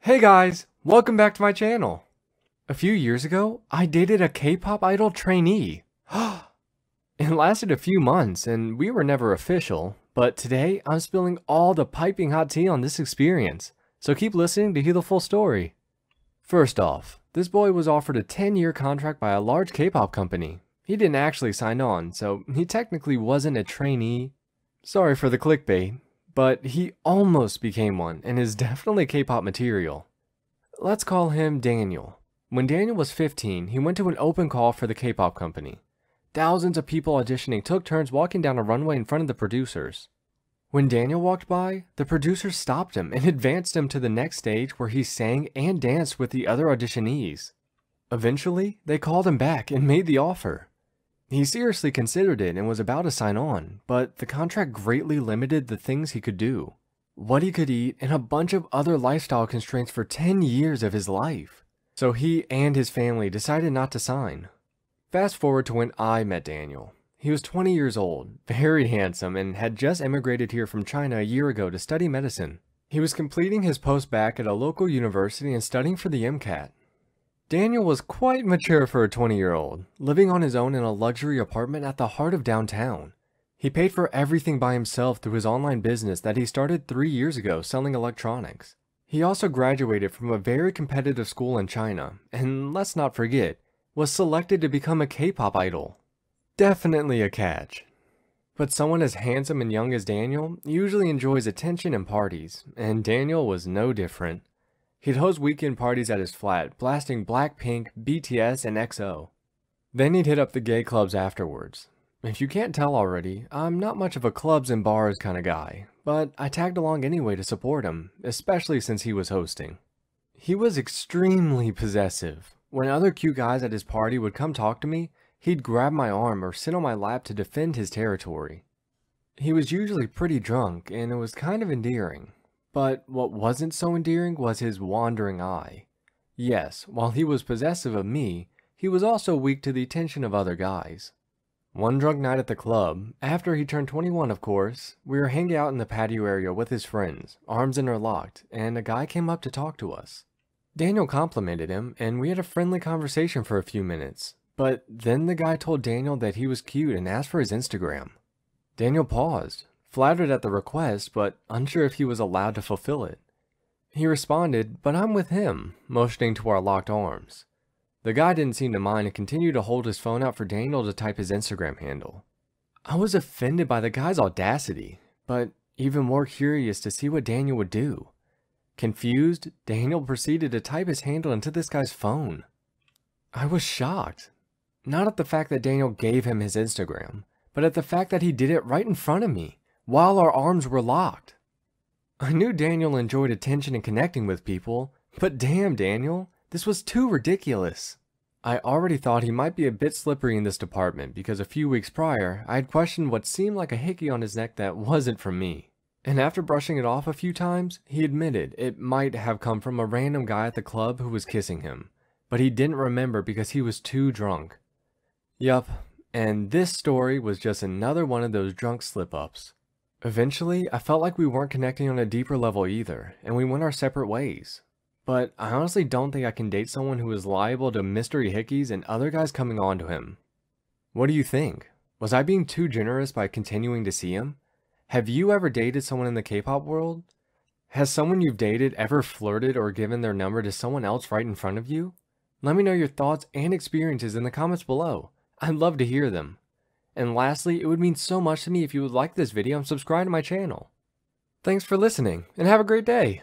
Hey guys, welcome back to my channel. A few years ago, I dated a K-pop idol trainee. It lasted a few months and we were never official, but today I'm spilling all the piping hot tea on this experience, so keep listening to hear the full story. First off, this boy was offered a 10-year contract by a large K-pop company. He didn't actually sign on, so he technically wasn't a trainee. Sorry for the clickbait, but he almost became one and is definitely K-pop material. Let's call him Daniel. When Daniel was 15, he went to an open call for the K-pop company. Thousands of people auditioning took turns walking down a runway in front of the producers. When Daniel walked by, the producers stopped him and advanced him to the next stage where he sang and danced with the other auditionees. Eventually, they called him back and made the offer. He seriously considered it and was about to sign on, but the contract greatly limited the things he could do, what he could eat, and a bunch of other lifestyle constraints for 10 years of his life. So he and his family decided not to sign. Fast forward to when I met Daniel. He was 20 years old, very handsome, and had just immigrated here from China a year ago to study medicine. He was completing his post-bac at a local university and studying for the MCAT. Daniel was quite mature for a 20-year-old, living on his own in a luxury apartment at the heart of downtown. He paid for everything by himself through his online business that he started 3 years ago selling electronics. He also graduated from a very competitive school in China, and let's not forget, was selected to become a K-pop idol. Definitely a catch. But someone as handsome and young as Daniel usually enjoys attention and parties, and Daniel was no different. He'd host weekend parties at his flat, blasting Blackpink, BTS, and EXO. Then he'd hit up the gay clubs afterwards. If you can't tell already, I'm not much of a clubs and bars kind of guy, but I tagged along anyway to support him, especially since he was hosting. He was extremely possessive. When other cute guys at his party would come talk to me, he'd grab my arm or sit on my lap to defend his territory. He was usually pretty drunk, and it was kind of endearing. But what wasn't so endearing was his wandering eye. Yes, while he was possessive of me, he was also weak to the attention of other guys. One drunk night at the club, after he turned 21 of course, we were hanging out in the patio area with his friends, arms interlocked, and a guy came up to talk to us. Daniel complimented him, and we had a friendly conversation for a few minutes, but then the guy told Daniel that he was cute and asked for his Instagram. Daniel paused, flattered at the request, but unsure if he was allowed to fulfill it. He responded, "But I'm with him," motioning to our locked arms. The guy didn't seem to mind and continued to hold his phone out for Daniel to type his Instagram handle. I was offended by the guy's audacity, but even more curious to see what Daniel would do. Confused, Daniel proceeded to type his handle into this guy's phone. I was shocked. Not at the fact that Daniel gave him his Instagram, but at the fact that he did it right in front of me, while our arms were locked. I knew Daniel enjoyed attention and connecting with people, but damn Daniel, this was too ridiculous. I already thought he might be a bit slippery in this department because a few weeks prior, I had questioned what seemed like a hickey on his neck that wasn't from me. And after brushing it off a few times, he admitted it might have come from a random guy at the club who was kissing him, but he didn't remember because he was too drunk. Yup, and this story was just another one of those drunk slip-ups. Eventually, I felt like we weren't connecting on a deeper level either, and we went our separate ways. But I honestly don't think I can date someone who is liable to mystery hickeys and other guys coming on to him. What do you think? Was I being too generous by continuing to see him? Have you ever dated someone in the K-pop world? Has someone you've dated ever flirted or given their number to someone else right in front of you? Let me know your thoughts and experiences in the comments below. I'd love to hear them. And lastly, it would mean so much to me if you would like this video and subscribe to my channel. Thanks for listening, and have a great day!